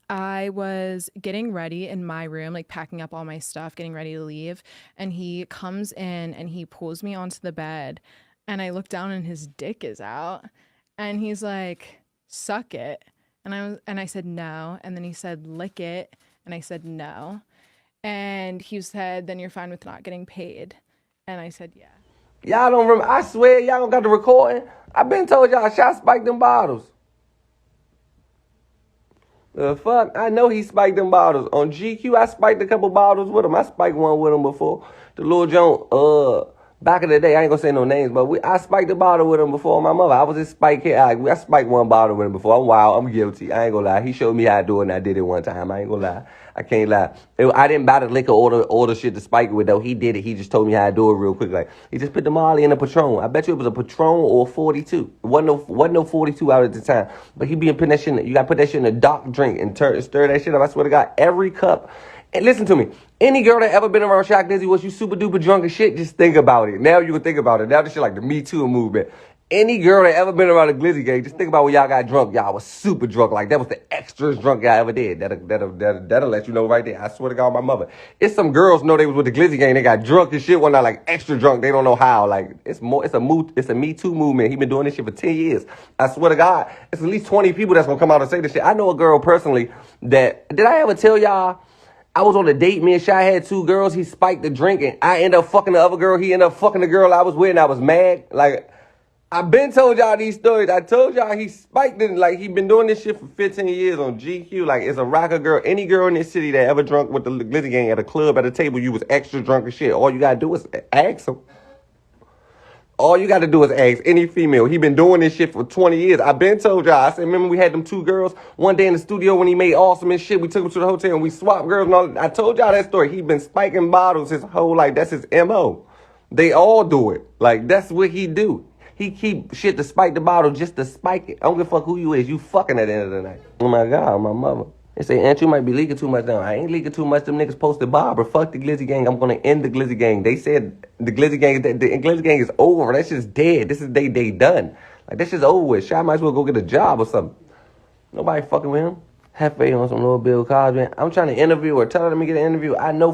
I was getting ready in my room, like packing up all my stuff, getting ready to leave. And he comes in and he pulls me onto the bed. And I look down and his dick is out. And he's like, suck it. And I said no. And then he said, lick it. And I said no. And he said, then you're fine with not getting paid. And I said, yeah. Y'all don't remember. I swear y'all don't got the recording. I been told y'all shot spiked them bottles. The fuck? I know he spiked them bottles. On GQ, I spiked a couple bottles with him. I spiked one with him before. The little Joan, back in the day, I ain't gonna say no names, but I spiked a bottle with him before my mother. I was just spike here. I spiked one bottle with him before. I'm wild. I'm guilty. I ain't gonna lie. He showed me how to do it, and I did it one time. I ain't gonna lie. I can't lie. I didn't buy the liquor or the shit to spike it with, though. He did it. He just told me how to do it real quick. Like, he just put the Molly in a Patron. I bet you it was a Patron or 42. It wasn't no 42 out at the time. But he be putting that shit in, you gotta put that shit in a dark drink and stir that shit up. I swear to God, every cup. And listen to me. Any girl that ever been around Shock Glizzy was you super duper drunk as shit, just think about it. Now you can think about it. Now this shit like the Me Too movement. Any girl that ever been around the Glizzy gang, just think about when y'all got drunk. Y'all was super drunk. Like, that was the extras drunk y'all ever did. That'll let you know right there. I swear to God, my mother. It's some girls know they was with the Glizzy gang. They got drunk and shit one night, like extra drunk. They don't know how. Like, it's a Me Too movement. He been doing this shit for 10 years. I swear to God, it's at least 20 people that's gonna come out and say this shit. I know a girl personally did I ever tell y'all I was on a date, me and Shy had two girls, he spiked the drink, and I ended up fucking the other girl, he ended up fucking the girl I was with, and I was mad. Like, I been told y'all these stories. I told y'all he spiked it. Like, he been doing this shit for 15 years on GQ. Like, it's a rocker girl. Any girl in this city that ever drunk with the Glizzy gang at a club, at a table, you was extra drunk as shit. All you gotta do is ask him. All you got to do is ask any female. He been doing this shit for 20 years. I been told y'all. I said, remember we had them two girls one day in the studio when he made awesome and shit. We took them to the hotel and we swapped girls and all. I told y'all that story. He been spiking bottles his whole life. That's his MO. They all do it. Like, that's what he do. He keep shit to spike the bottle just to spike it. I don't give a fuck who you is. You fucking at the end of the night. Oh my God, my mother. They say, Aunt, you might be leaking too much now. I ain't leaking too much. Them niggas posted Barbara. Fuck the Glizzy gang. I'm going to end the Glizzy gang. They said the Glizzy gang, the Glizzy gang is over. That shit's dead. This is they done. Like, that shit's over with. Shit, I might as well go get a job or something. Nobody fucking with him. Hefe on some little Bill Cosby. I'm trying to interview or tell her to me get an interview. I know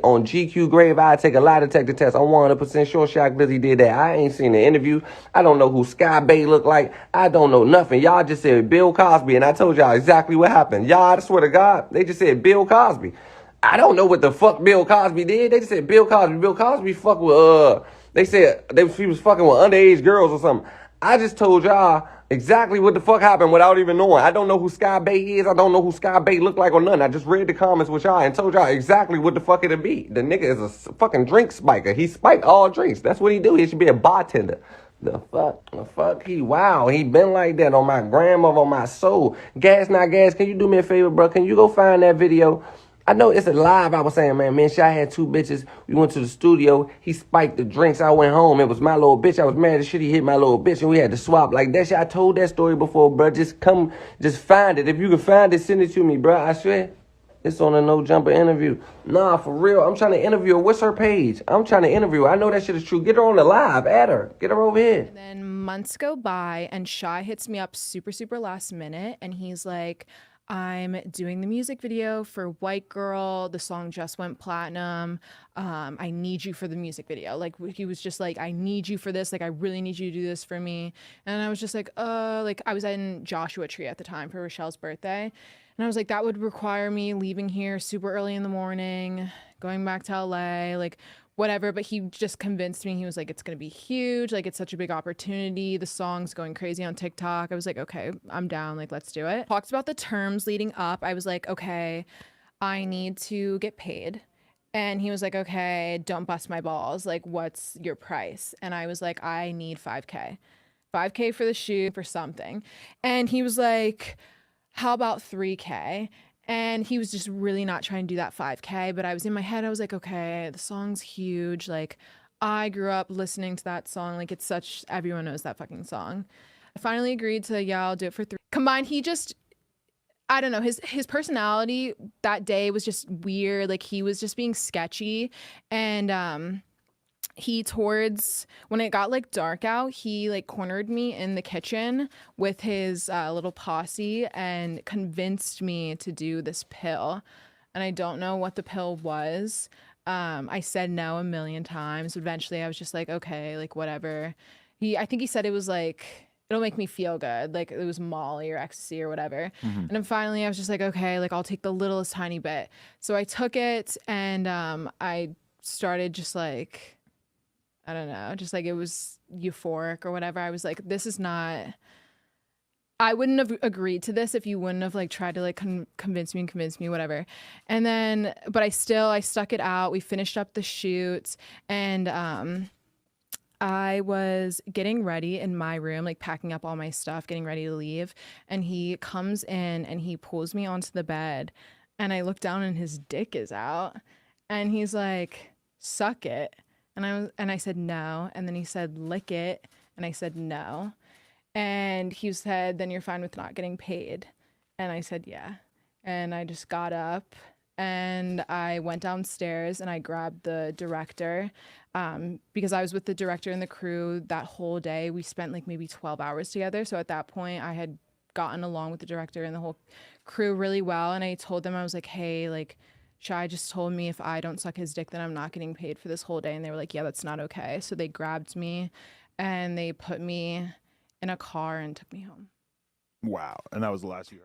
on GQ Grave, I take a lie detector test. I'm 100% sure Shock Glizzy did that. I ain't seen the interview. I don't know who Sky Bay look like. I don't know nothing. Y'all just said Bill Cosby, and I told y'all exactly what happened. Y'all, I swear to God, they just said Bill Cosby. I don't know what the fuck Bill Cosby did. They just said Bill Cosby. Bill Cosby fuck with, they said he was fucking with underage girls or something. I just told y'all exactly what the fuck happened without even knowing. I don't know who Sky Bay is. I don't know who Sky Bay look like or nothing. I just read the comments with y'all and told y'all exactly what the fuck it'd be. The nigga is a fucking drink spiker. He spiked all drinks. That's what he do. He should be a bartender. The fuck, he wow. He been like that on my grandmother, on my soul. Gas, not gas. Can you do me a favor, bro? Can you go find that video? I know it's a live. I was saying, man, Shy had two bitches. We went to the studio. He spiked the drinks. I went home. It was my little bitch. I was mad as shit. He hit my little bitch, and we had to swap. Like, that shit, I told that story before, bro. Just find it. If you can find it, send it to me, bro. I swear. It's on a No Jumper interview. Nah, for real. I'm trying to interview her. What's her page? I'm trying to interview her. I know that shit is true. Get her on the live. Add her. Get her over here. And then months go by, and Shy hits me up super, super last minute, and he's like, I'm doing the music video for White Girl. The song just went platinum. I need you for the music video. Like, he was just like, I need you for this. Like, I really need you to do this for me. And I was just like, like, I was in Joshua Tree at the time for Rochelle's birthday. And I was like, that would require me leaving here super early in the morning, going back to LA, like, whatever. But he just convinced me. He was like, it's going to be huge. Like, it's such a big opportunity. The song's going crazy on TikTok. I was like, okay, I'm down. Like, let's do it. Talked about the terms leading up. I was like, okay, I need to get paid. And he was like, okay, don't bust my balls. Like, what's your price? And I was like, I need 5K. 5K for the shoot, for something. And he was like, how about 3K? And he was just really not trying to do that 5K. But I was in my head, I was like, okay, the song's huge. Like, I grew up listening to that song. Like, it's such, everyone knows that fucking song. I finally agreed to, yeah, I'll do it for 3. Combined, he just, I don't know, his personality that day was just weird. Like, he was just being sketchy. And he towards when it got like dark out, he like cornered me in the kitchen with his little posse and convinced me to do this pill. And I don't know what the pill was. I said no a million times. Eventually I was just like, okay, like whatever. I think he said it was like it'll make me feel good, like it was Molly or ecstasy or whatever. Mhm. And then finally I was just like, okay, like I'll take the littlest tiny bit. So I took it, and I started just like, I don't know, just like it was euphoric or whatever. I was like, this is not. I wouldn't have agreed to this if you wouldn't have like tried to like convince me, whatever. And then, but I stuck it out. We finished up the shoot, and I was getting ready in my room, like packing up all my stuff, getting ready to leave. And he comes in and he pulls me onto the bed, and I look down and his dick is out, and he's like, "Suck it." And I said no, and then he said lick it, and I said no, and he said then you're fine with not getting paid, and I said yeah, and I just got up and I went downstairs and I grabbed the director, because I was with the director and the crew that whole day. We spent like maybe 12 hours together, so at that point I had gotten along with the director and the whole crew really well, and I told them, I was like, hey, like Shai just told me if I don't suck his dick, then I'm not getting paid for this whole day. And they were like, yeah, that's not okay. So they grabbed me and they put me in a car and took me home. Wow. And that was the last you heard.